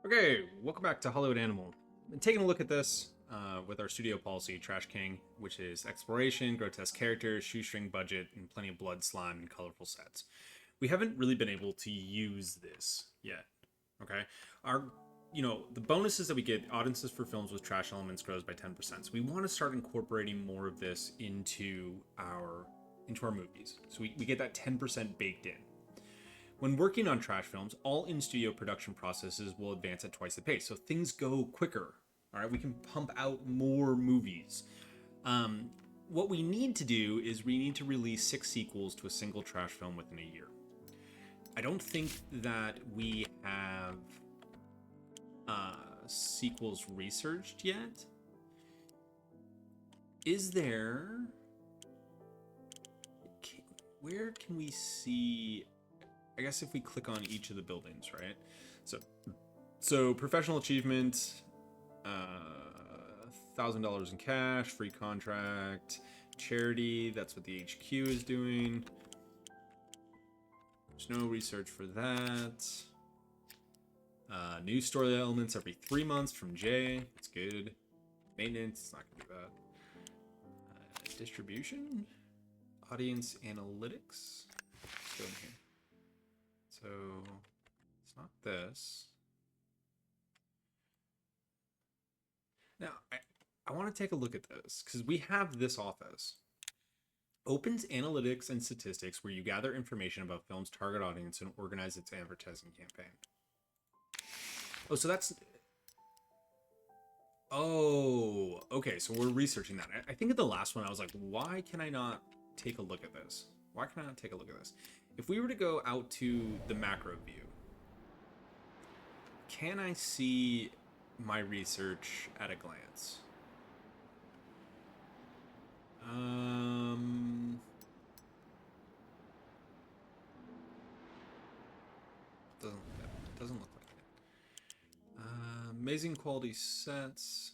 Okay, welcome back to Hollywood Animal. Been taking a look at this with our studio policy, Trash King, which is exploration, grotesque characters, shoestring budget, and plenty of blood, slime, and colorful sets. We haven't really been able to use this yet. Okay, our the bonuses that we get, audiences for films with trash elements grows by 10%. So we want to start incorporating more of this into our movies. So we get that 10% baked in. When working on trash films, all in-studio production processes will advance at twice the pace, so things go quicker. All right, we can pump out more movies. What we need to do is we need to release 6 sequels to a single trash film within a year. I don't think that we have sequels researched yet. Is there? Where can we see? I guess if we click on each of the buildings, right? So professional achievement, $1,000 in cash, free contract, charity. That's what the HQ is doing. There's no research for that. New story elements every 3 months from Jay. That's good. Maintenance. It's not gonna do that. Distribution, audience analytics. Let's go in here. So it's not this. Now, I want to take a look at this because we have this office. Opens analytics and statistics where you gather information about film's target audience and organize its advertising campaign. Oh, so that's... Oh, okay, so we're researching that. I think at the last one I was like, why can I not take a look at this? Why can I not take a look at this? If we were to go out to the macro view, can I see my research at a glance? Doesn't look like it. Amazing quality sets.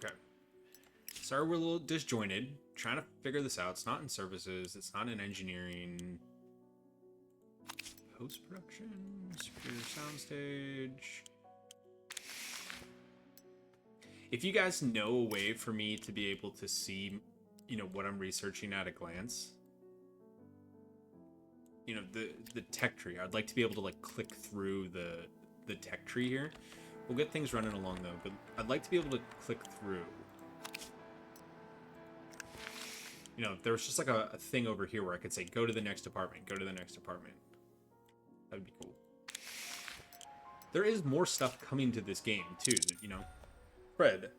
Okay. Sorry, we're a little disjointed. Trying to figure this out. It's not in services. It's not in engineering. Post-production. Superior soundstage. If you guys know a way for me to be able to see, what I'm researching at a glance, the tech tree. I'd like to be able to click through the tech tree here. We'll get things running along though, but I'd like to be able to click through. If there was just a thing over here where I could say, go to the next department, go to the next department. That'd be cool. There is more stuff coming to this game too, Fred,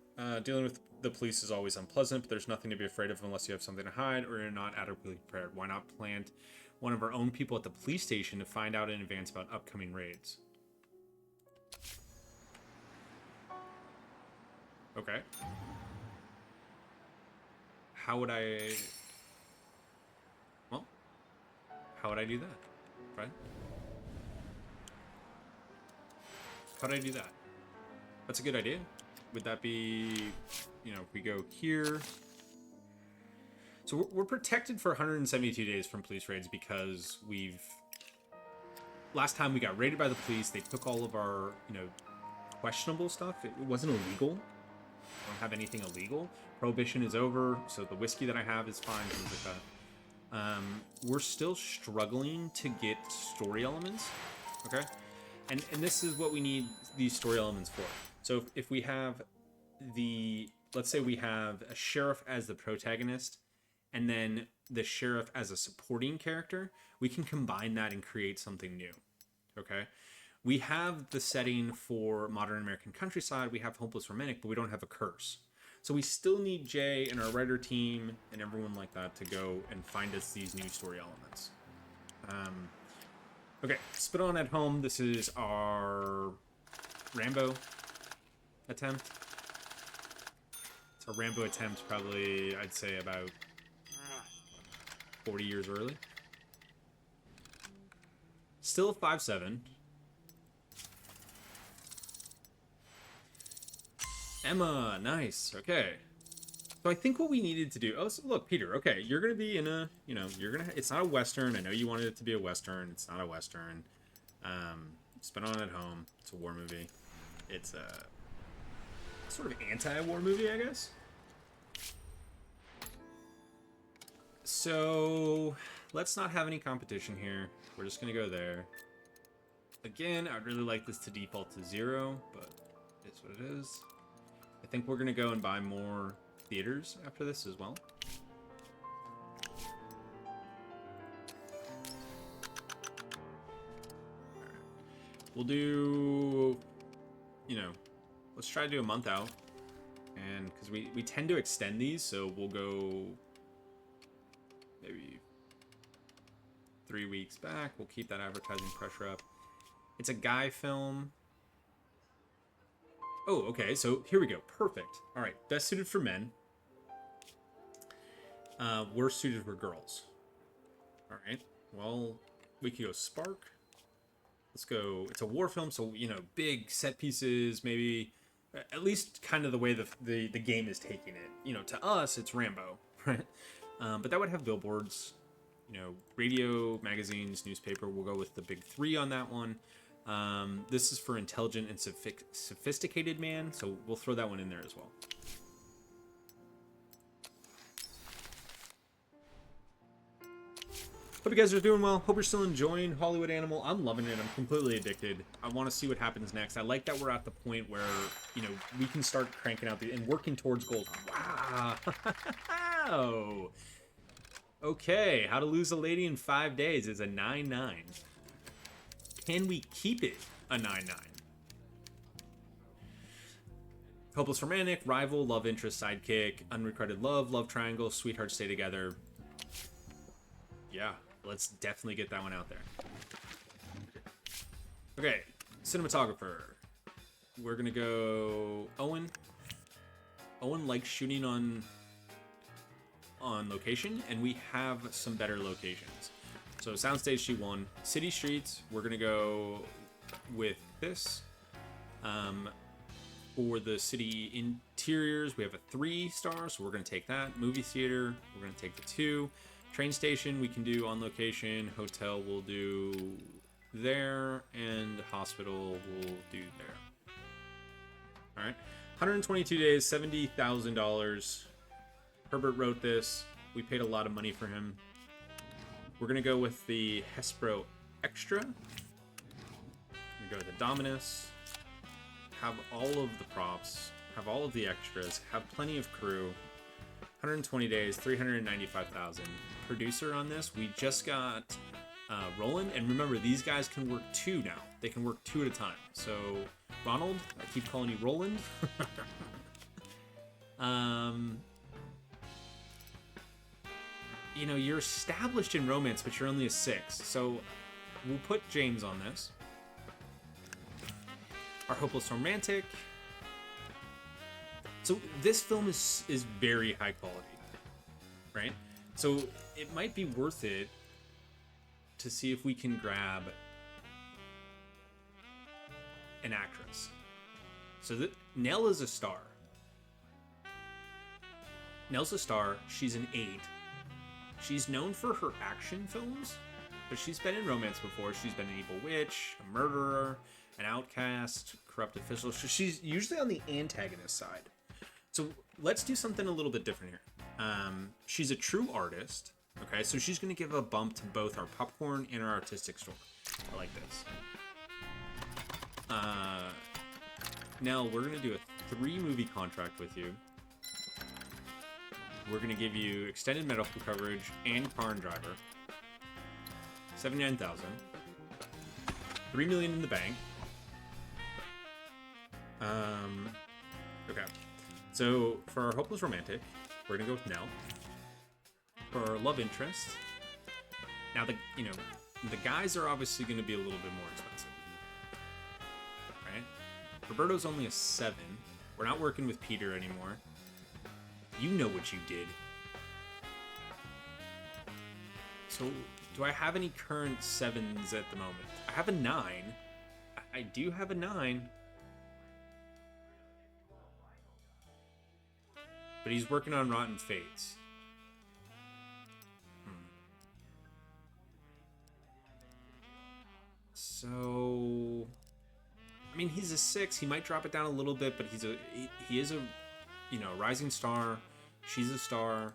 dealing with the police is always unpleasant, but there's nothing to be afraid of unless you have something to hide or you're not adequately prepared. Why not plant one of our own people at the police station to find out in advance about upcoming raids? Okay. How would I do that, Fred? How would I do that? That's a good idea. Would that be, if we go here. So we're protected for 172 days from police raids because last time we got raided by the police, they took all of our, questionable stuff. It wasn't illegal. I don't have anything illegal. Prohibition is over, so the whiskey that I have is fine, things like that. We're still struggling to get story elements, okay? And this is what we need these story elements for. So if we have let's say we have a sheriff as the protagonist and then the sheriff as a supporting character, we can combine that and create something new, okay? We have the setting for modern American countryside, we have hopeless romantic, but we don't have a curse. So we still need Jay and our writer team and everyone like that to go and find us these new story elements. Okay, Spit On at Home. This is our Rambo attempt. It's a Rambo attempt, probably, I'd say, about 40 years early. Still a 5.7. Emma, nice. Okay. So I think what we needed to do. Oh, so look, Peter. Okay, you're gonna be in a. You're gonna. It's not a western. I know you wanted it to be a western. It's not a western. It's been on at home. It's a war movie. It's a sort of anti-war movie, I guess. So let's not have any competition here. We're just gonna go there. Again, I'd really like this to default to 0, but it's what it is. I think we're gonna go and buy more theaters after this as well. We'll do, let's try to do a month out. And because we tend to extend these, so we'll go maybe 3 weeks back. We'll keep that advertising pressure up. It's a guy film. Oh, okay, so here we go. Perfect. All right, best suited for men. Worst suited for girls. All right, well, we could go Spark. Let's go. It's a war film, so, big set pieces, maybe at least kind of the way the game is taking it. To us, it's Rambo, right? But that would have billboards, radio, magazines, newspaper. We'll go with the big 3 on that one. This is for intelligent and sophisticated man, so we'll throw that one in there as well. Hope you guys are doing well. Hope you're still enjoying Hollywood Animal. I'm loving it. I'm completely addicted. I want to see what happens next. I like that we're at the point where, we can start cranking out and working towards gold. Wow. Okay, How to Lose a Lady in 5 Days is a 9-9. Can we keep it a 9-9? Hopeless Romantic, Rival, Love Interest, Sidekick, Unrequited Love, Love Triangle, Sweethearts Stay Together. Yeah, let's definitely get that one out there. Okay, cinematographer. We're gonna go Owen. Owen likes shooting on location, and we have some better locations. So Soundstage, she won. City Streets, we're gonna go with this. For the city interiors, we have a 3-star, so we're gonna take that. Movie theater, we're gonna take the 2. Train station, we can do on location. Hotel, we'll do there, and hospital, we'll do there. All right, 122 days, $70,000. Herbert wrote this. We paid a lot of money for him. We're gonna go with the Hespro Extra. We're gonna go with the Dominus. Have all of the props. Have all of the extras. Have plenty of crew. 120 days, 395,000. Producer on this, we just got Roland, and remember, these guys can work 2 now. They can work 2 at a time. So, Ronald, I keep calling you Roland. You're established in romance, but you're only a 6. So we'll put James on this. Our Hopeless Romantic. So this film is very high quality, right? So it might be worth it to see if we can grab an actress. So that Nell is a star. Nell's a star. She's an 8. She's known for her action films, but she's been in romance before. She's been an evil witch, a murderer, an outcast, corrupt official. So she's usually on the antagonist side. So let's do something a little bit different here. She's a true artist. Okay, so she's going to give a bump to both our popcorn and our artistic store. I like this. Now we're going to do a 3-movie contract with you. We're going to give you extended medical coverage and car and driver. 79,000. $3 million in the bank. Okay. So for our Hopeless Romantic, we're going to go with Nell. For our love interest, now the guys are obviously going to be a little bit more expensive. Right? Roberto's only a 7. We're not working with Peter anymore. You know what you did. So, do I have any current 7s at the moment? I have a 9. I do have a 9. but he's working on Rotten Fates. So, I mean, he's a 6. He might drop it down a little bit, but he is a, you know, rising star. She's a star.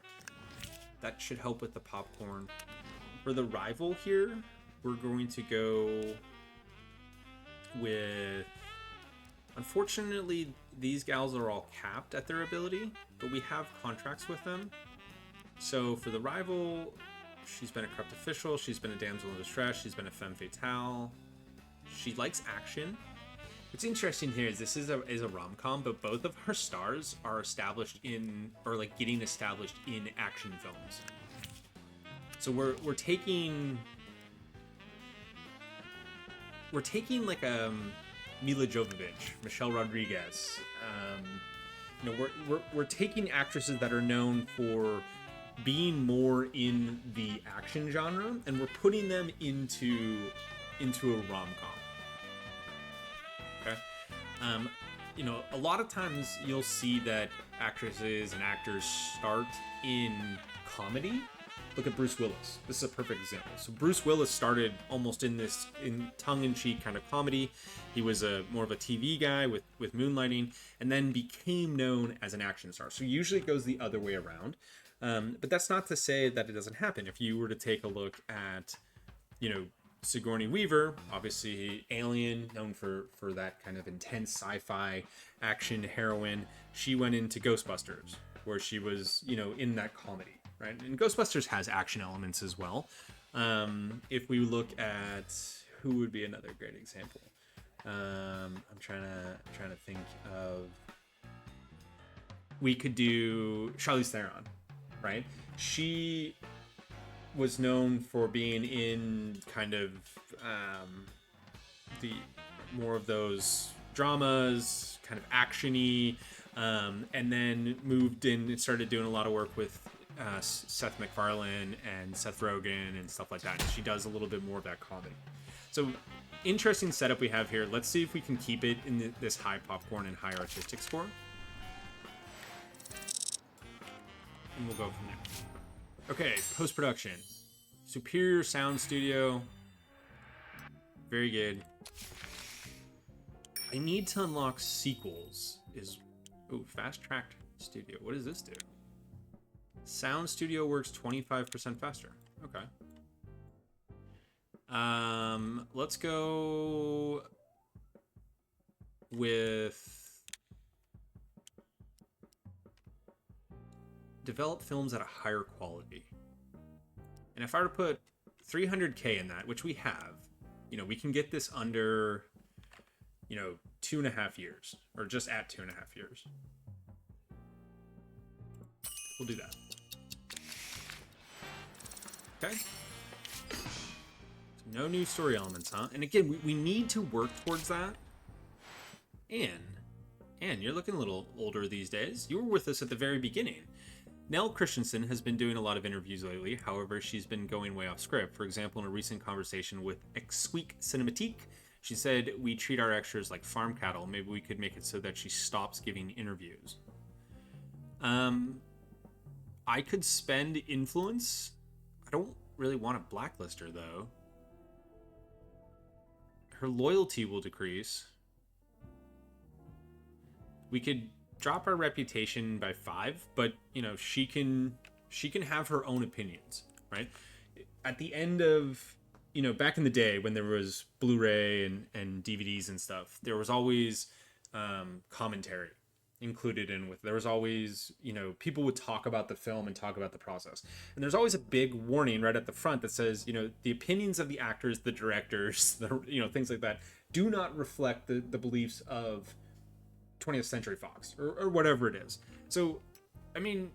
That should help with the popcorn. For the rival here, we're going to go with... Unfortunately, these gals are all capped at their ability, but we have contracts with them. So for the rival, she's been a corrupt official, she's been a damsel in distress, she's been a femme fatale. She likes action. What's interesting here is this is a rom-com, but both of her stars are established in, or like getting established in action films. So we're taking like Mila Jovovich, Michelle Rodriguez. You know, we're taking actresses that are known for being more in the action genre, and we're putting them into a rom-com. Okay. You know, a lot of times you'll see that actresses and actors start in comedy. Look at Bruce Willis. This is a perfect example. So Bruce Willis started almost in tongue-in-cheek kind of comedy. He was more of a TV guy with moonlighting, and then became known as an action star. So usually it goes the other way around. But that's not to say that it doesn't happen. If you were to take a look at, you know, Sigourney Weaver, obviously Alien, known for that kind of intense sci-fi action heroine. She went into Ghostbusters, where she was, you know, in that comedy, right? And Ghostbusters has action elements as well. If we look at who would be another great example, I'm trying to think of. We could do Charlize Theron, right? She was known for being in kind of the more of those dramas, kind of action-y, and then moved in and started doing a lot of work with Seth MacFarlane and Seth Rogen and stuff like that. And she does a little bit more of that comedy. So interesting setup we have here. Let's see if we can keep it in this high popcorn and high artistic score. And we'll go from there. Okay, post-production. Superior Sound Studio. Very good. I need to unlock sequels. Fast Tracked Studio. What does this do? Sound Studio works 25% faster. Okay. Let's go with develop films at a higher quality. And if I were to put 300K in that, which we have, you know, we can get this under, you know, 2.5 years, or just at 2.5 years. We'll do that. Okay. So no new story elements, huh? And again, we need to work towards that. And you're looking a little older these days. You were with us at the very beginning. Nell Christensen has been doing a lot of interviews lately. However, she's been going way off script. For example, in a recent conversation with Exweek Cinematique, she said, "We treat our extras like farm cattle. Maybe we could make it so that she stops giving interviews." I could spend influence. I don't really want to blacklist her, though. Her loyalty will decrease. We could drop our reputation by 5, but you know, she can have her own opinions, right? At the end of, you know, back in the day when there was Blu-ray and DVDs and stuff, there was always commentary included in with. There was always, you know, people would talk about the film and talk about the process, and there's always a big warning right at the front that says, you know, the opinions of the actors, the directors, you know, things like that do not reflect the beliefs of 20th Century Fox or whatever it is. So, I mean,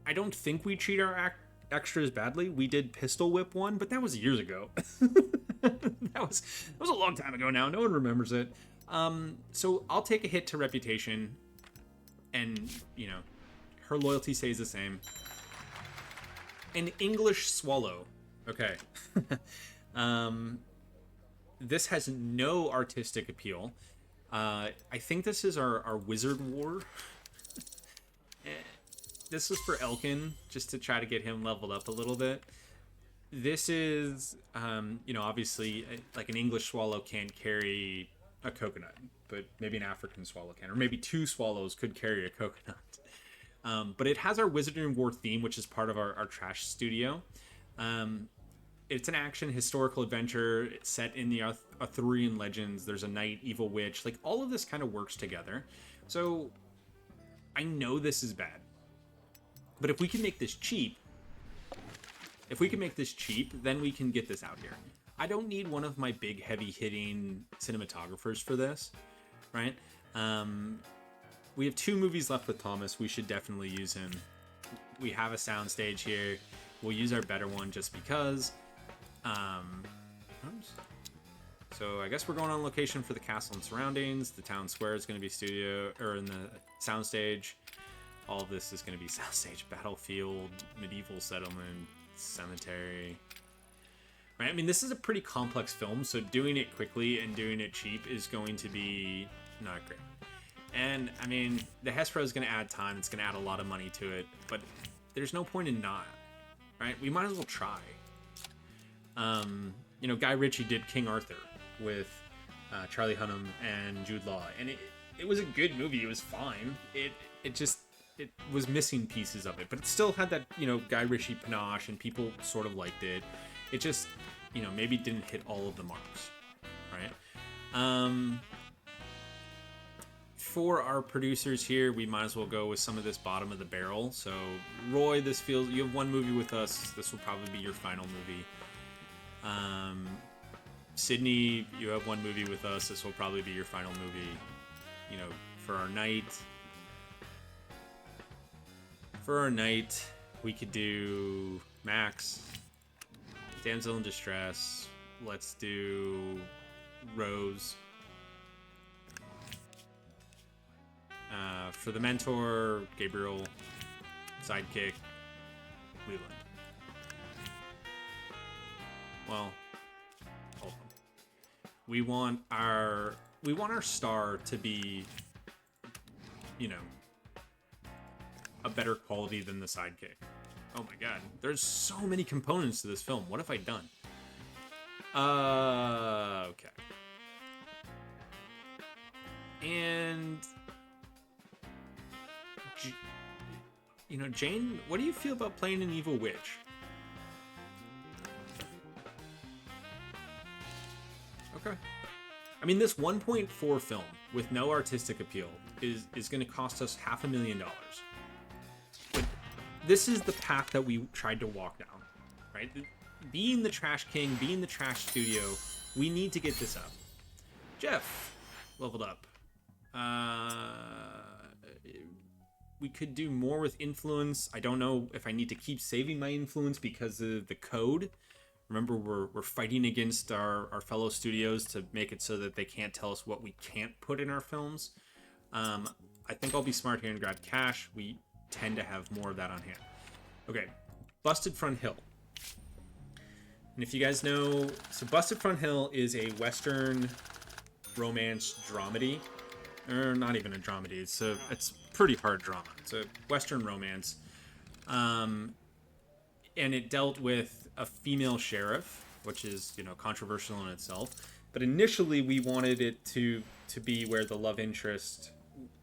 I don't think we treat our extras badly. We did Pistol Whip one, but that was years ago. that was a long time ago now. No one remembers it. So I'll take a hit to reputation, and you know, her loyalty stays the same. An English Swallow. Okay. This has no artistic appeal. I think this is our Wizard War. this was for Elkin, just to try to get him leveled up a little bit. This is, obviously, like an English swallow can't carry a coconut, but maybe an African swallow can, or maybe two swallows could carry a coconut. But it has our Wizardry and War theme, which is part of our trash studio. It's an action historical adventure set in the Arthurian legends. There's a knight, evil witch. Like, all of this kind of works together. So I know this is bad, but if we can make this cheap, then we can get this out here. I don't need one of my big heavy hitting cinematographers for this, right? We have 2 movies left with Thomas. We should definitely use him. We have a soundstage here. We'll use our better one just because. So I guess we're going on location for the castle and surroundings. The town square is going to be studio, or in the soundstage. All of this is going to be soundstage, battlefield, medieval settlement, cemetery. Right? I mean, this is a pretty complex film, so doing it quickly and doing it cheap is going to be not great. And, I mean, the Hespro is going to add time. It's going to add a lot of money to it, but there's no point in not, right? We might as well try. Guy Ritchie did King Arthur with Charlie Hunnam and Jude Law, and it was a good movie. It was fine. It was missing pieces of it, but it still had that, Guy Ritchie panache, and people sort of liked it. It just, maybe didn't hit all of the marks, right? For our producers here, we might as well go with some of this bottom of the barrel. So, Roy, you have 1 movie with us. This will probably be your final movie. Sydney, you have 1 movie with us. This will probably be your final movie. For our night, we could do Max, Damsel in Distress. Let's do Rose. For the mentor, Gabriel. Sidekick, Leland. Well, hold on. We want our star to be, a better quality than the sidekick. Oh my god, there's so many components to this film. What have I done? Okay. And Jane, what do you feel about playing an evil witch? Okay. I mean, this 1.4 film with no artistic appeal is going to cost us $500,000. But this is the path that we tried to walk down, right? Being the Trash King, being the Trash Studio, we need to get this up. Jeff leveled up. We could do more with influence. I don't know if I need to keep saving my influence because of the code. Remember, we're fighting against our fellow studios to make it so that they can't tell us what we can't put in our films. I think I'll be smart here and grab cash. We tend to have more of that on hand. Okay, Busted Front Hill. And if you guys know, so Busted Front Hill is a Western romance dramedy. Or not even a dramedy. It's pretty hard drama. It's a Western romance. And it dealt with a female sheriff, which is, controversial in itself. But initially we wanted it to be where the love interest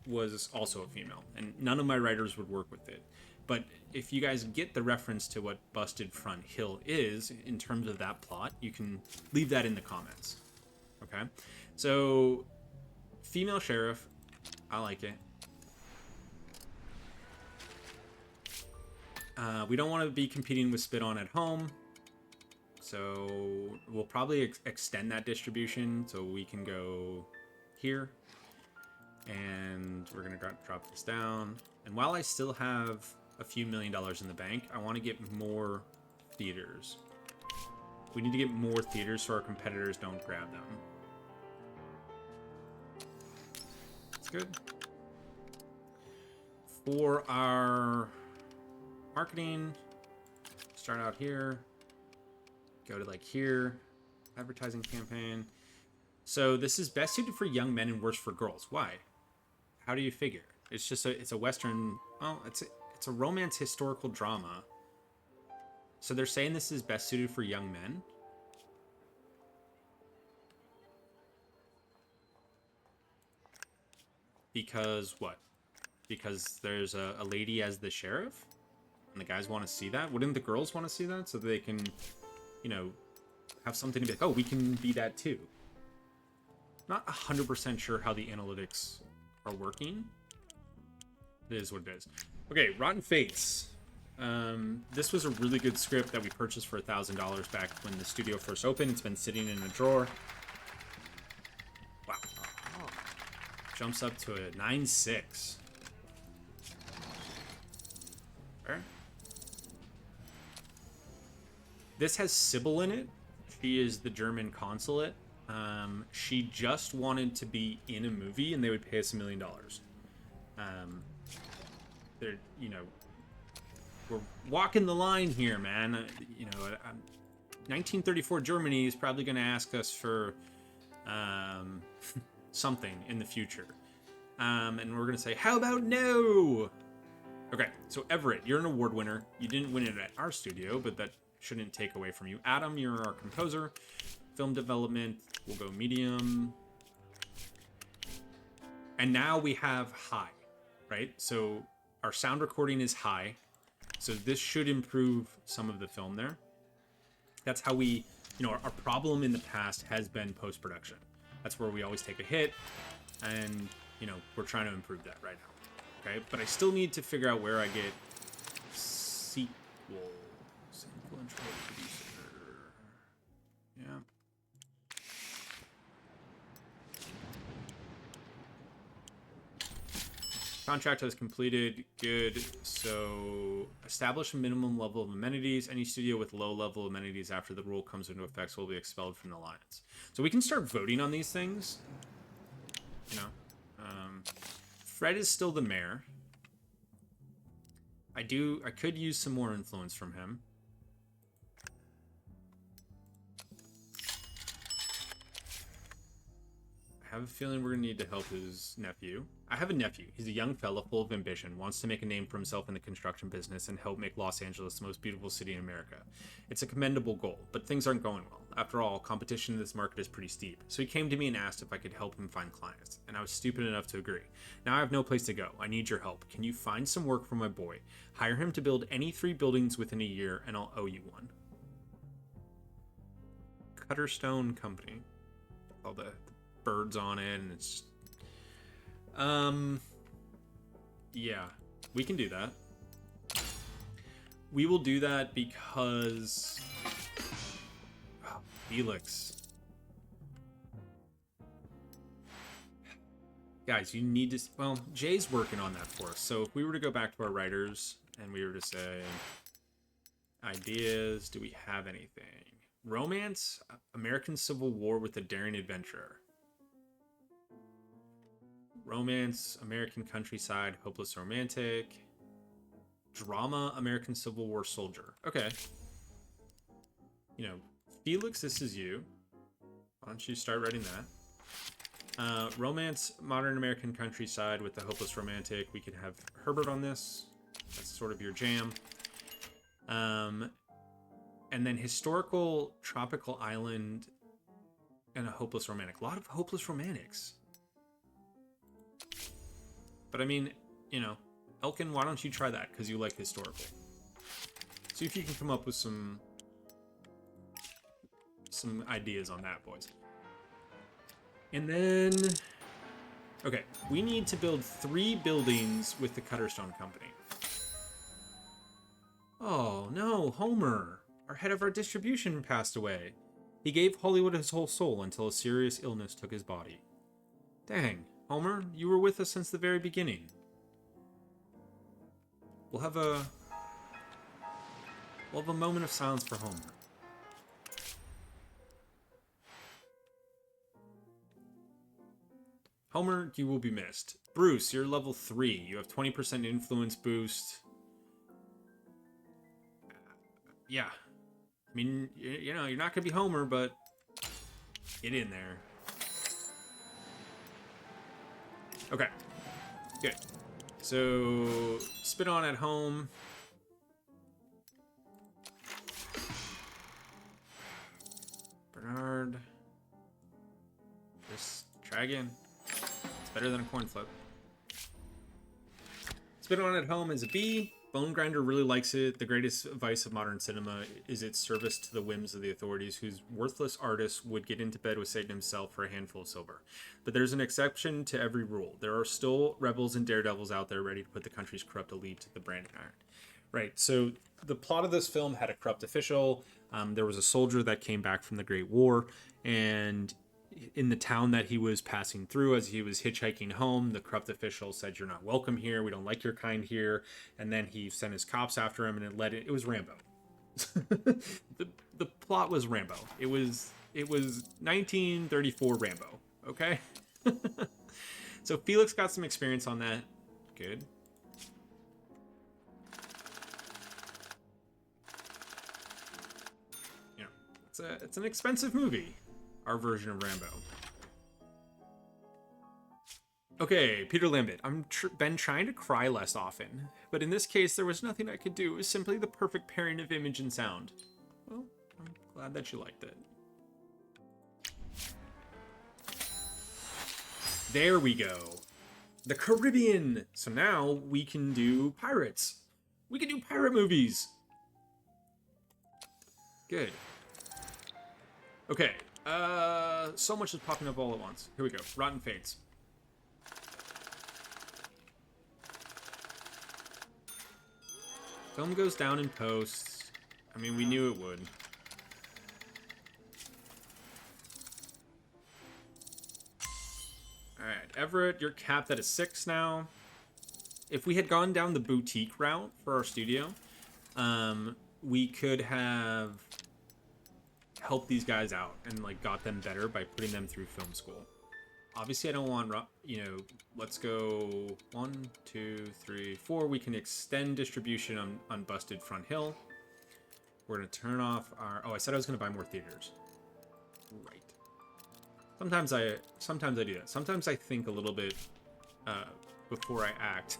was also a female. And none of my writers would work with it. But if you guys get the reference to what Busted Front Hill is in terms of that plot, you can leave that in the comments. Okay? So, female sheriff, I like it. We don't want to be competing with Spit On at Home, so we'll probably extend that distribution so we can go here, and we're going to drop this down. And while I still have a few $1 million in the bank, I want to get more theaters. We need to get more theaters so our competitors don't grab them. That's good. For our marketing, start out here, go to like here, advertising campaign. So this is best suited for young men and worse for girls. Why? How do you figure? It's just it's a Western, well, it's It's a romance historical drama. So they're saying this is best suited for young men? Because what? Because there's a lady as the sheriff? And the guys want to see that? Wouldn't the girls want to see that? So they can, you know, have something to be like, oh, we can be that too. Not 100% sure how the analytics are working. It is what it is. Okay, Rotten Fates. This was a really good script that we purchased for $1,000 back when the studio first opened. It's been sitting in a drawer. Wow. Jumps up to a 9.6. Where? This has Sybil in it. She is the German consulate. She just wanted to be in a movie, and they would pay us $1 million. They're, you know, we're walking the line here, man. You know, 1934 Germany is probably going to ask us for something in the future. And we're going to say, how about no? Okay, so Everett, you're an award winner. You didn't win it at our studio, but that shouldn't take away from you. Adam, you're our composer. Film development, we'll go medium. And now we have high, right? So our sound recording is high. So this should improve some of the film there. That's how we, you know, our problem in the past has been post-production. That's where we always take a hit, and, you know, we're trying to improve that right now. Okay, but I still need to figure out where I get sequels. Influential producer. Yeah. Contract has completed. Good. So establish a minimum level of amenities. Any studio with low level amenities after the rule comes into effect will be expelled from the alliance. So we can start voting on these things. You know, Fred is still the mayor. I could use some more influence from him. I have a feeling we're gonna need to help his nephew. I have a nephew. He's a young fella full of ambition, wants to make a name for himself in the construction business and help make Los Angeles the most beautiful city in America. It's a commendable goal, but things aren't going well. After all, competition in this market is pretty steep. So he came to me and asked if I could help him find clients, and I was stupid enough to agree. Now I have no place to go. I need your help. Can you find some work for my boy? Hire him to build any 3 buildings within a year, and I'll owe you one. Cutterstone Company. All the birds on it, and it's yeah, we can do that. We will do that because Felix, guys, you need to, well, Jay's working on that for us. So if we were to go back to our writers and we were to say ideas, do we have anything? Romance, American Civil War with a daring adventurer. Romance, American countryside, hopeless romantic. Drama, American Civil War soldier. Okay. You know, Felix, this is you. Why don't you start writing that? Romance, modern American countryside with the hopeless romantic. We could have Herbert on this. That's sort of your jam. And then historical tropical island and a hopeless romantic. A lot of hopeless romantics. But I mean, you know, Elkin, why don't you try that? Because you like historical. See if you can come up with some ideas on that, boys. And then, okay, we need to build 3 buildings with the Cutterstone Company. Oh no, Homer, our head of our distribution, passed away. He gave Hollywood his whole soul until a serious illness took his body. Dang. Homer, you were with us since the very beginning. We'll have a moment of silence for Homer. Homer, you will be missed. Bruce, you're level 3. You have 20% influence boost. Yeah. I mean, you know, you're not going to be Homer, but get in there. Okay, good. So, spit on at home. Bernard. Just try again. It's better than a coin flip. Spit on at home is a B. Bone Grinder really likes it. The greatest vice of modern cinema is its service to the whims of the authorities, whose worthless artists would get into bed with Satan himself for a handful of silver. But there's an exception to every rule. There are still rebels and daredevils out there ready to put the country's corrupt elite to the branding iron. Right, so the plot of this film had a corrupt official. There was a soldier that came back from the Great War, and in the town that he was passing through as he was hitchhiking home, the corrupt official said, "You're not welcome here. We don't like your kind here." And then he sent his cops after him, and it was Rambo. the plot was Rambo. It was 1934 Rambo. Okay. So Felix got some experience on that. Good. You know, it's an expensive movie. Our version of Rambo. Okay, Peter Lambert. Been trying to cry less often, but in this case, there was nothing I could do. It was simply the perfect pairing of image and sound. Well, I'm glad that you liked it. There we go. The Caribbean. So now we can do pirates. We can do pirate movies. Good. Okay. So much is popping up all at once. Here we go. Rotten Fates. Film goes down in post. I mean, we knew it would. Alright, Everett, you're capped at a 6 now. If we had gone down the boutique route for our studio, we could have help these guys out and like got them better by putting them through film school. Obviously I don't want, you know, let's go 1, 2, 3, 4. We can extend distribution on Busted Front Hill. We're gonna turn off our, I said I was gonna buy more theaters. Right. Sometimes I do that. Sometimes I think a little bit before I act.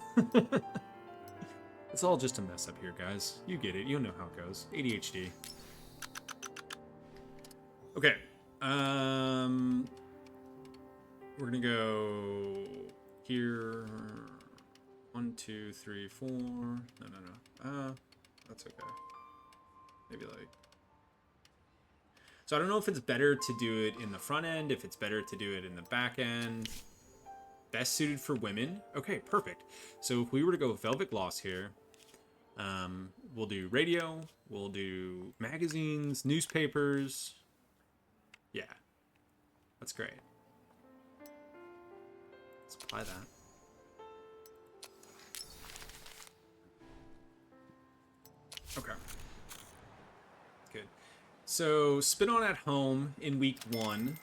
It's all just a mess up here, guys. You get it. You know how it goes. ADHD. Okay, we're gonna go here. 1, 2, 3, 4. No. That's okay. Maybe like. So I don't know if it's better to do it in the front end, if it's better to do it in the back end. Best suited for women. Okay, perfect. So if we were to go Velvet Gloss here, we'll do radio, we'll do magazines, newspapers. Yeah, that's great. Let's apply that. Okay. Good. So, spin on at home in week 1.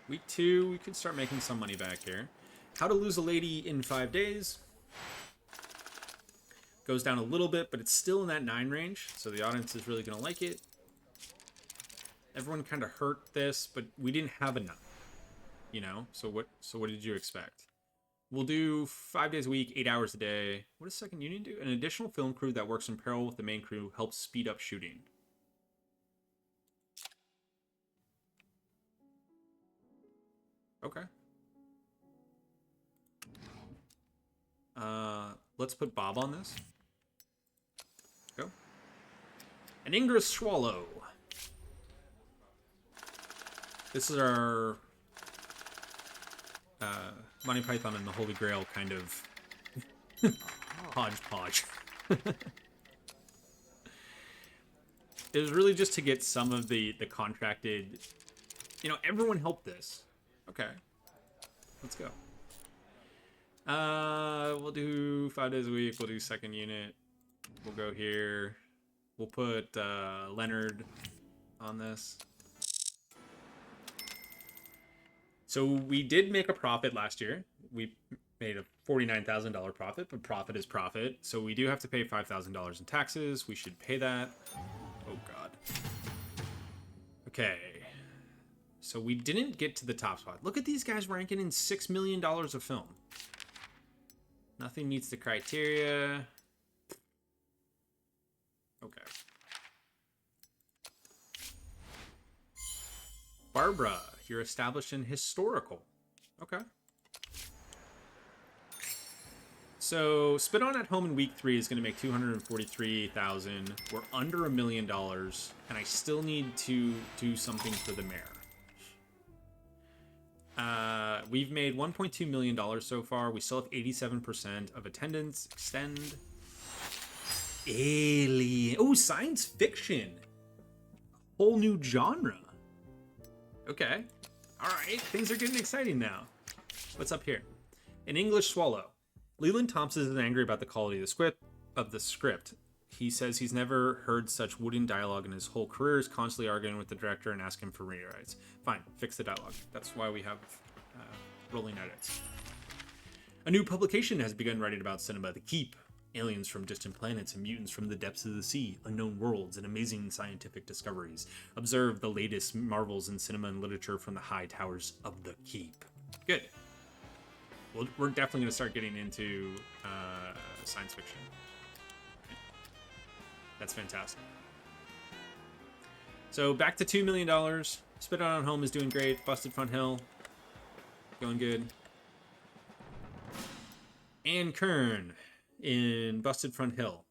Week 2, we could start making some money back here. How to Lose a Lady in 5 Days. Goes down a little bit, but it's still in that 9 range, so the audience is really going to like it. Everyone kind of hurt this, but we didn't have enough, you know? So what did you expect? We'll do 5 days a week, 8 hours a day. What does Second Union do? An additional film crew that works in parallel with the main crew helps speed up shooting. Okay. Let's put Bob on this. Go. An Ingress Swallow. This is our Monty Python and the Holy Grail kind of hodgepodge. It was really just to get some of the contracted, you know, everyone helped this. Okay, let's go. We'll do 5 days a week. We'll do second unit. We'll go here. We'll put Leonard on this. So we did make a profit last year. We made a $49,000 profit, but profit is profit. So we do have to pay $5,000 in taxes. We should pay that. Oh, God. Okay. So we didn't get to the top spot. Look at these guys ranking in $6 million of film. Nothing meets the criteria. Okay. Barbara, you're established in historical. Okay. So Spit On at Home in week 3 is going to make $243,000. We're under $1 million, and I still need to do something for the mayor. We've made $1.2 million so far. We still have 87% of attendance. Extend. Alien. Oh, science fiction. Whole new genre. Okay. All right. Things are getting exciting now. What's up here? An English Swallow. Leland Thompson is angry about the quality of the script. He says he's never heard such wooden dialogue in his whole career. Is constantly arguing with the director and asking for rewrites. Fine, fix the dialogue. That's why we have rolling edits. A new publication has begun writing about cinema. The Keep. Aliens from distant planets and mutants from the depths of the sea, unknown worlds, and amazing scientific discoveries. Observe the latest marvels in cinema and literature from the high towers of the Keep. Good. Well, we're definitely going to start getting into science fiction. That's fantastic. So back to $2 million. Spit On Home is doing great. Busted Front Hill, going good. Ann Kern in Busted Front Hill.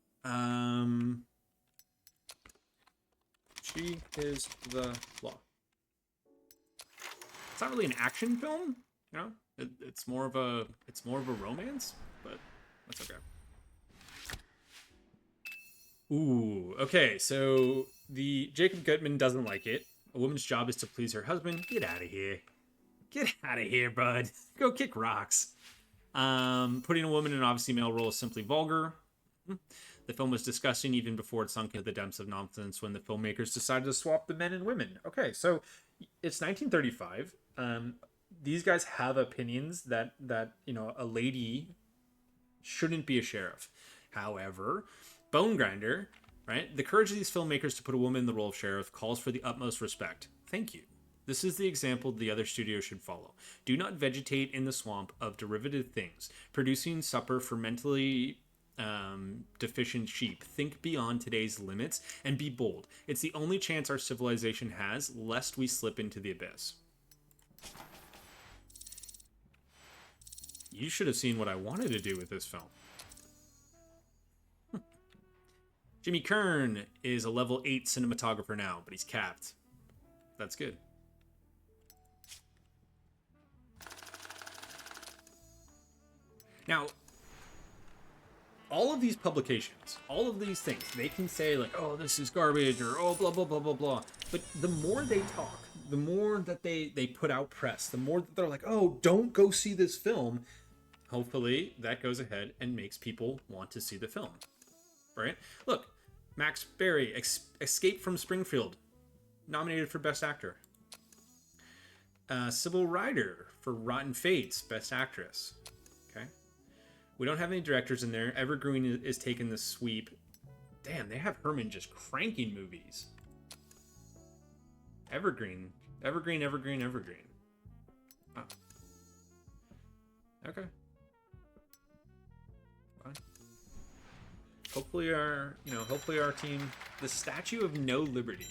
She is the law. It's not really an action film, you know. It's more of a romance, but that's okay. Ooh, okay. So the Jacob Gutman doesn't like it. A woman's job is to please her husband. Get out of here. Get out of here, bud. Go kick rocks. Putting a woman in an obviously male role is simply vulgar. The film was disgusting even before it sunk into the depths of nonsense when the filmmakers decided to swap the men and women. Okay, so it's 1935. These guys have opinions that you know, a lady shouldn't be a sheriff. However, Bone Grinder, right? The courage of these filmmakers to put a woman in the role of sheriff calls for the utmost respect. Thank you. This is the example the other studios should follow. Do not vegetate in the swamp of derivative things, producing supper for mentally deficient sheep. Think beyond today's limits and be bold. It's the only chance our civilization has, lest we slip into the abyss. You should have seen what I wanted to do with this film. Jimmy Kern is a level 8 cinematographer now, but he's capped. That's good. Now, all of these publications, all of these things, they can say like, oh, this is garbage, or oh, blah, blah, blah, blah, blah. But the more they talk, the more that they put out press, the more that they're like, oh, don't go see this film. Hopefully that goes ahead and makes people want to see the film, right? Look, Max Berry, Escape from Springfield, nominated for Best Actor. Sybil Ryder for Rotten Fates, Best Actress. Okay. We don't have any directors in there. Evergreen is taking the sweep. Damn, they have Herman just cranking movies. Evergreen. Evergreen. Oh. Okay. Fine. Hopefully our team, the Statue of No Liberty.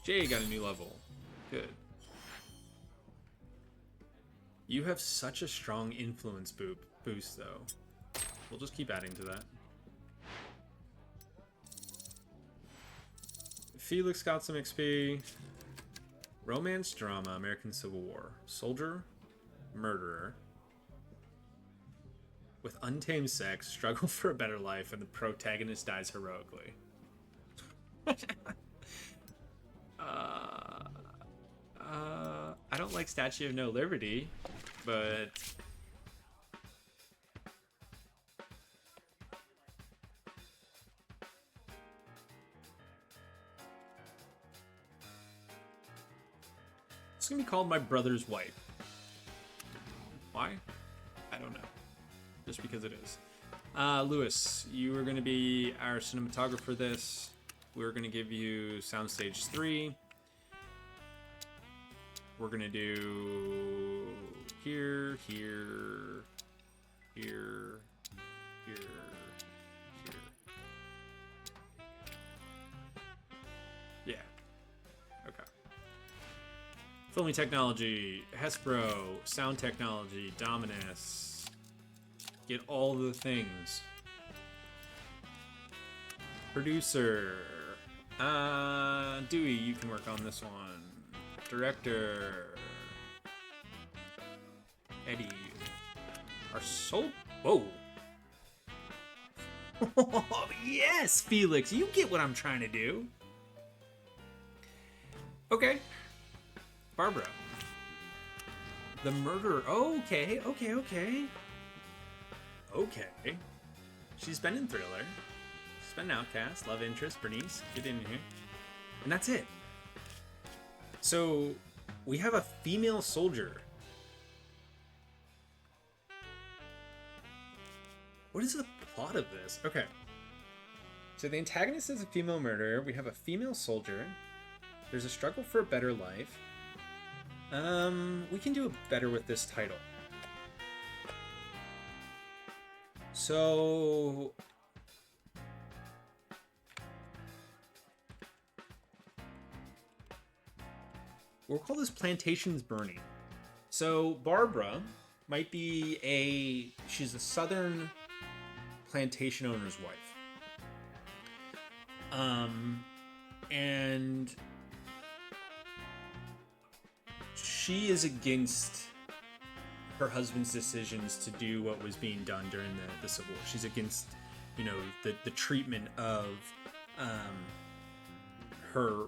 Jay got a new level. Good. You have such a strong influence boost, though. We'll just keep adding to that. Felix got some XP. Romance drama, American Civil War. Soldier, murderer. With untamed sex, struggle for a better life, and the protagonist dies heroically. I don't like Statue of No Liberty, but it's gonna be called My Brother's Wife. Why? I don't know. Just because it is. Lewis, you are gonna be our cinematographer for this. we're going to give you soundstage 3. We're going to do here, here, here, here, here. Yeah. Okay. Filming technology, Hespro, sound technology, Dominus. Get all the things. Producer. Dewey, you can work on this one. Director. Eddie. Our soul. Whoa. Yes, Felix, you get what I'm trying to do. Okay. Barbara. The murderer. Okay. Okay. She's been in Thriller. She's been in Outcast, love interest, Bernice. Get in here. And that's it. So, we have a female soldier. What is the plot of this? Okay. So the antagonist is a female murderer. We have a female soldier. There's a struggle for a better life. We can do better with this title. So... we'll call this Plantations Burning. So Barbara might be she's a southern plantation owner's wife. And she is against her husband's decisions to do what was being done during the Civil War. She's against, the treatment of her,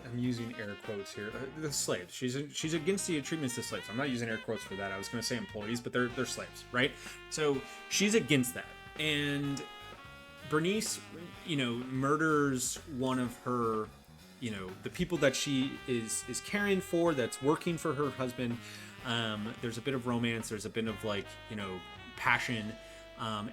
I'm using air quotes here, the slaves. She's against the treatments of slaves. I'm not using air quotes for that. I was going to say employees, but they're slaves, right? So she's against that. And Bernice, murders one of her, the people that she is caring for, that's working for her husband. There's a bit of romance. There's a bit of passion.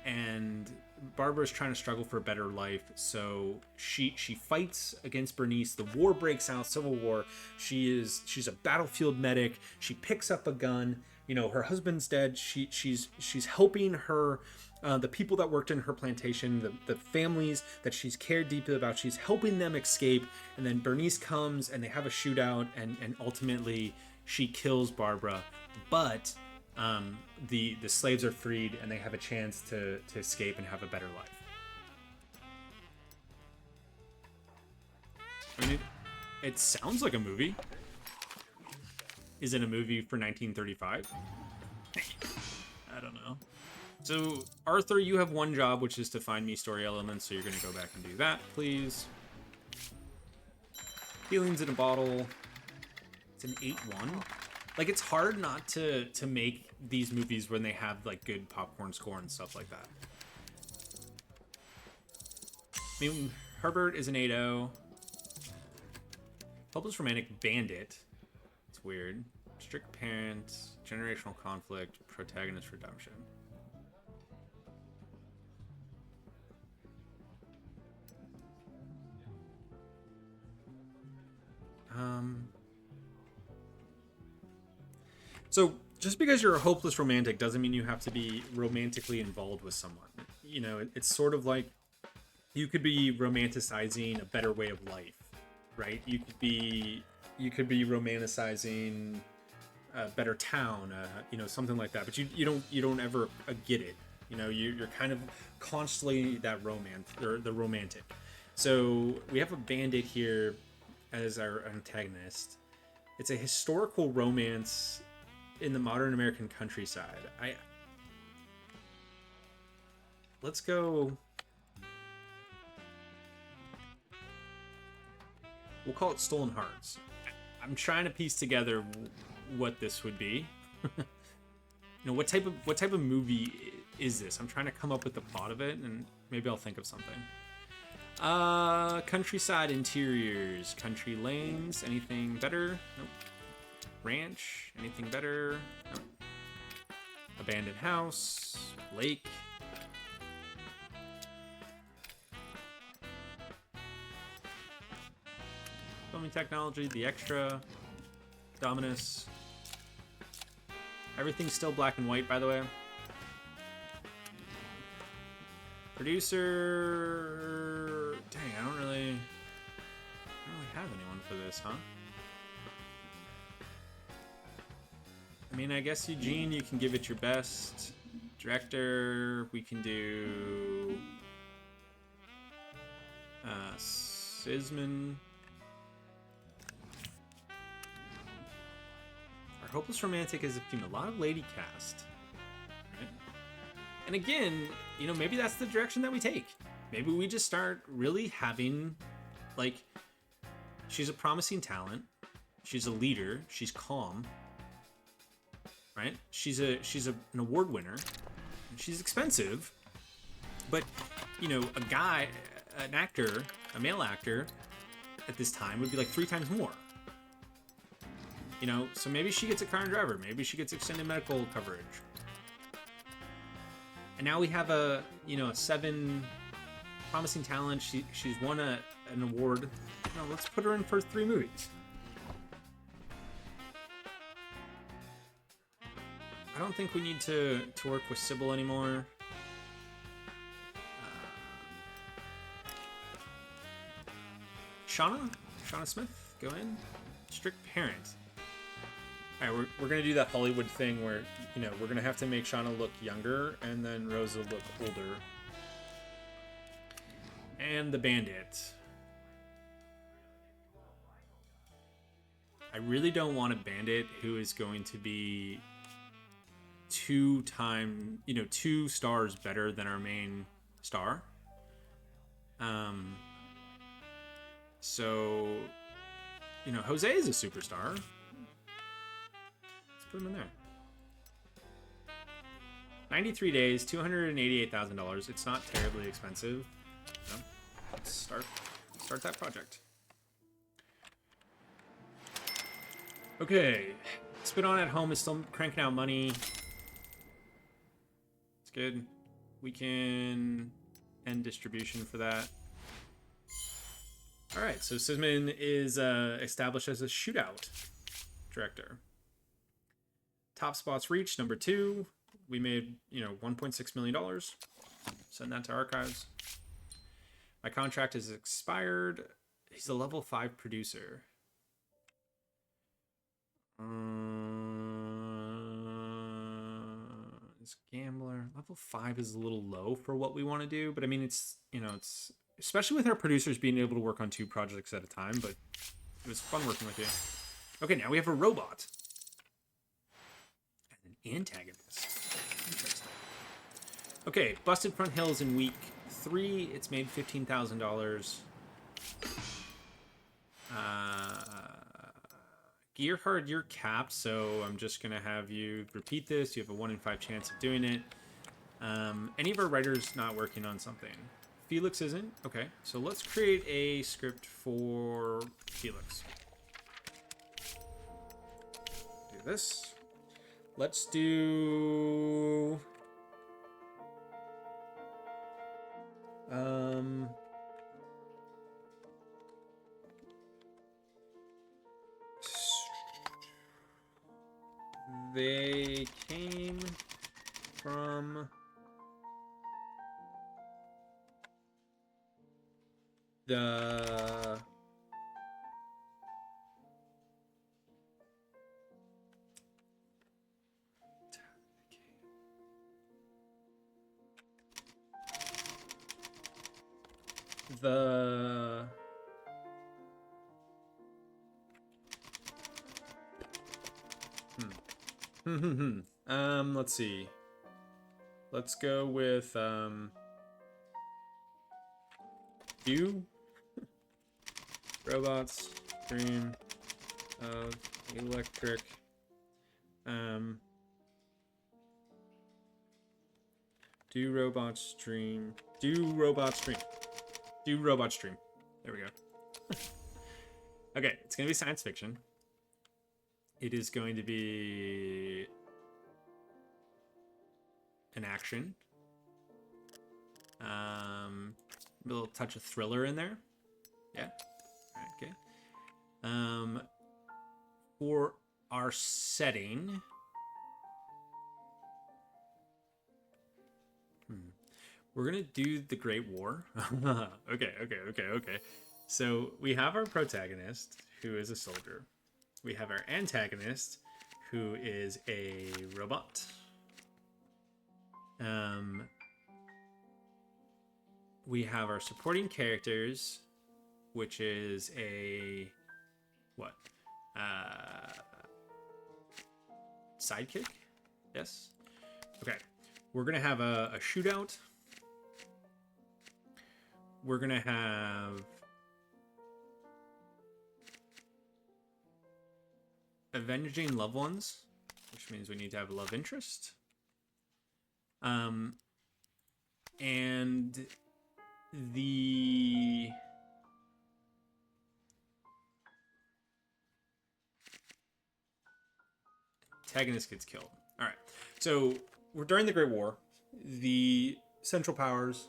And Barbara's trying to struggle for a better life. So she fights against Bernice. The war breaks out, Civil War. She's a battlefield medic. She picks up a gun. Her husband's dead. She's helping her, the people that worked in her plantation, the families that she's cared deeply about. She's helping them escape. And then Bernice comes and they have a shootout, and ultimately she kills Barbara. But the slaves are freed and they have a chance to escape and have a better life. I mean, it sounds like a movie. Is it a movie for 1935? I don't know. So, Arthur, you have one job, which is to find me story elements, so you're going to go back and do that, please. Feelings in a bottle. It's an 8-1. It's hard not to make these movies when they have, good popcorn score and stuff like that. I mean, Herbert is an 8-0. Hopeless Romantic Bandit. It's weird. Strict Parents. Generational Conflict. Protagonist Redemption. So, just because you're a hopeless romantic doesn't mean you have to be romantically involved with someone. It's sort of like you could be romanticizing a better way of life, right? You could be romanticizing a better town, something like that. But you don't ever get it. You're kind of constantly that romance or the romantic. So we have a bandit here as our antagonist. It's a historical romance in the modern American countryside. Let's go. We'll call it Stolen Hearts. I'm trying to piece together what this would be. What type of movie is this? I'm trying to come up with the plot of it, and maybe I'll think of something. Countryside interiors, country lanes. Anything better? Nope. Ranch, anything better? Nope. Abandoned house, lake. filming technology, the extra, Dominus. Everything's still black and white, by the way. Producer... Dang, I don't really have anyone for this, huh? I mean, I guess Eugene, you can give it your best. Director, we can do... Sisman. Our Hopeless Romantic is a lot of lady cast. Right? And again, you know, maybe that's the direction that we take. Maybe we just start really having, like, she's a promising talent. She's a leader. She's calm. Right? She's an award winner. She's expensive. But, you know, an actor, a male actor at this time would be like 3 times more. You know, so maybe she gets a car and driver. Maybe she gets extended medical coverage. And now we have a 7 promising talent. She's won an award. No, let's put her in for 3 movies. I don't think we need to work with Sybil anymore. Shauna Smith, go in. Strict parent. All right, we're gonna do that Hollywood thing where, you know, we're gonna have to make Shauna look younger and then Rosa look older. And the Bandit. I really don't want a bandit who is going to be 2 stars better than our main star. So, you know, Jose is a superstar. Let's put him in there. 93 days, $288,000. It's not terribly expensive. No. Let's start that project. Okay, Spit On at Home is still cranking out money. It's good. We can end distribution for that. All right, so Sisman is established as a shootout director. Top spots reached, number 2. We made, $1.6 million. Send that to archives. My contract is expired. He's a level 5 producer. It's Gambler. Level 5 is a little low for what we want to do, but I mean, it's especially with our producers being able to work on 2 projects at a time, but it was fun working with you. Okay, now we have a robot. And an antagonist. Interesting. Okay, Busted Front Hills in week 3. It's made $15,000. Gearhard, you're capped, so I'm just going to have you repeat this. You have a 1 in 5 chance of doing it. Any of our writers not working on something? Felix isn't? Okay, so let's create a script for Felix. Do this. Let's do... They came from the let's see. Let's go with do robots dream of electric do robots dream there we go. Okay, it's gonna be science fiction. It is going to be an action. A little touch of thriller in there. Yeah. All right, okay. For our setting, we're gonna do the Great War. Okay. So we have our protagonist, who is a soldier. We have our antagonist, who is a robot. We have our supporting characters, which is a what? Sidekick? Yes. Okay. We're gonna have a shootout. We're gonna have avenging loved ones, which means we need to have a love interest. And the antagonist gets killed. All right. So we're during the Great War. The Central Powers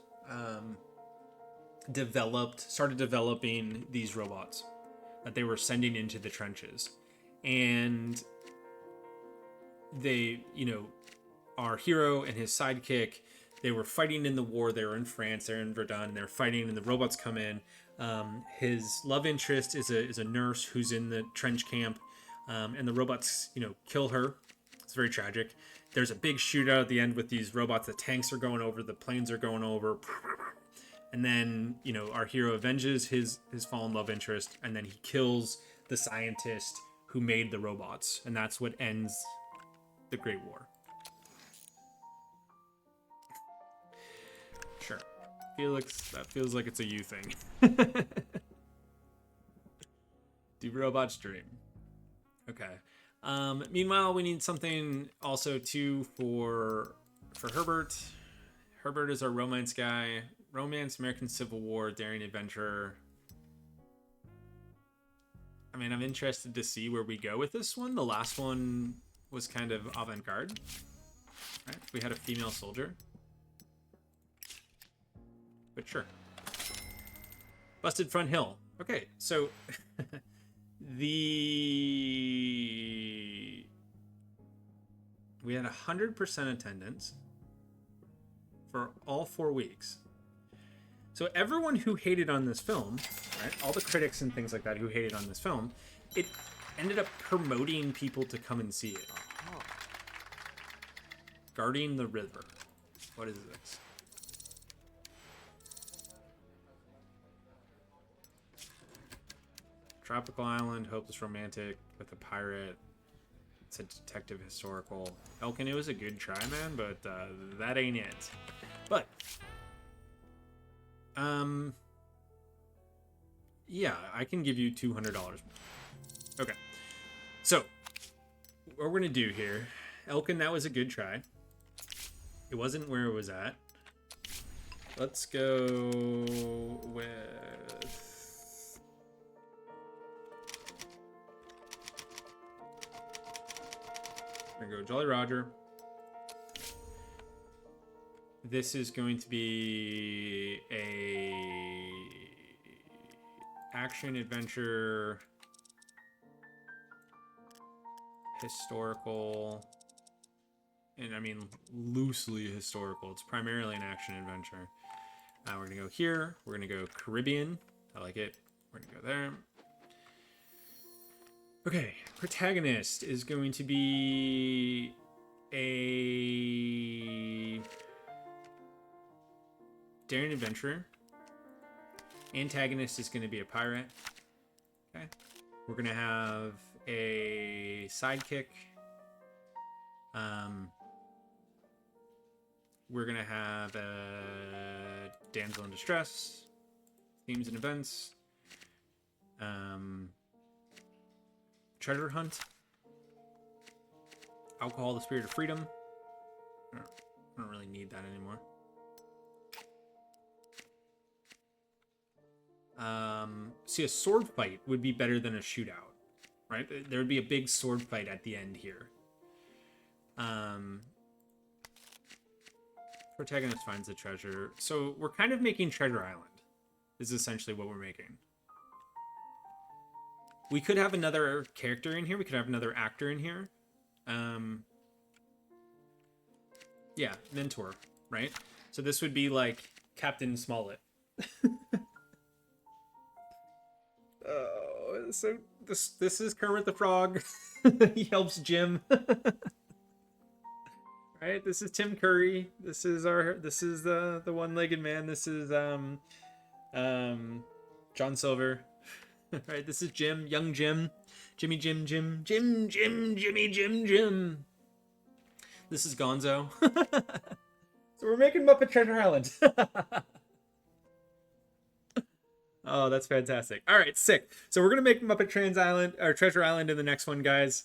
started developing these robots that they were sending into the trenches, and they, our hero and his sidekick, they were fighting in the war. They were in France. They're in Verdun. They're fighting, and the robots come in. His love interest is a nurse who's in the trench camp, and the robots, kill her. It's very tragic. There's a big shootout at the end with these robots. The tanks are going over. The planes are going over. And then, our hero avenges his fallen love interest, and then he kills the scientist who made the robots. And that's what ends the Great War. Sure. Felix, that feels like it's a you thing. Do robots dream? Okay. Meanwhile, we need something also too for Herbert. Herbert is our romance guy. Romance, American Civil War, daring adventure. I mean, I'm interested to see where we go with this one. The last one was kind of avant-garde. Right? We had a female soldier. But sure. Busted Front Hill. Okay, so we had 100% attendance for all 4 weeks. So everyone who hated on this film, right, all the critics and things like that who hated on this film, it ended up promoting people to come and see it. Guarding the River. What is this? Tropical Island, hopeless romantic with a pirate. It's a detective historical. Elkin, it was a good try, man, but that ain't it. But yeah, I can give you $200 more. Okay. So, what we're gonna do here, Elkin, that was a good try. It wasn't where it was at. Let's go with... We're gonna go Jolly Roger. This is going to be a action adventure historical, and I mean loosely historical. It's primarily an action adventure. We're gonna go here. We're gonna go Caribbean. I like it. We're gonna go there. Okay, protagonist is going to be a daring adventurer. Antagonist is going to be a pirate. Okay. We're going to have a sidekick. We're going to have a damsel in distress. Themes and events. Treasure hunt. Alcohol, the spirit of freedom. I don't really need that anymore. See, a sword fight would be better than a shootout, right? There would be a big sword fight at the end here. Protagonist finds the treasure. So we're kind of making Treasure Island, is essentially what we're making. We could have another character in here. We could have another actor in here. Yeah, mentor, right? So this would be like Captain Smollett. Oh, so this is Kermit the Frog. He helps Jim. Right? This is Tim Curry. This is the one-legged man. This is John Silver. Right? This is Jim, young Jim. Jimmy Jim Jim Jim Jim Jimmy Jim Jim. This is Gonzo. So we're making Muppet Treasure Island. Oh, that's fantastic. All right, sick. So we're gonna make Muppet Treasure Island in the next one, guys.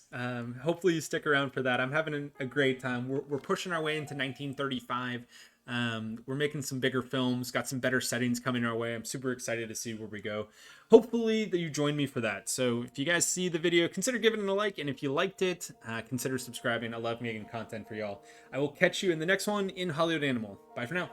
Hopefully you stick around for that. I'm having a great time. We're pushing our way into 1935. We're making some bigger films, got some better settings coming our way. I'm super excited to see where we go. Hopefully that you join me for that. So if you guys see the video, consider giving it a like. And if you liked it, consider subscribing. I love making content for y'all. I will catch you in the next one in Hollywood Animal. Bye for now.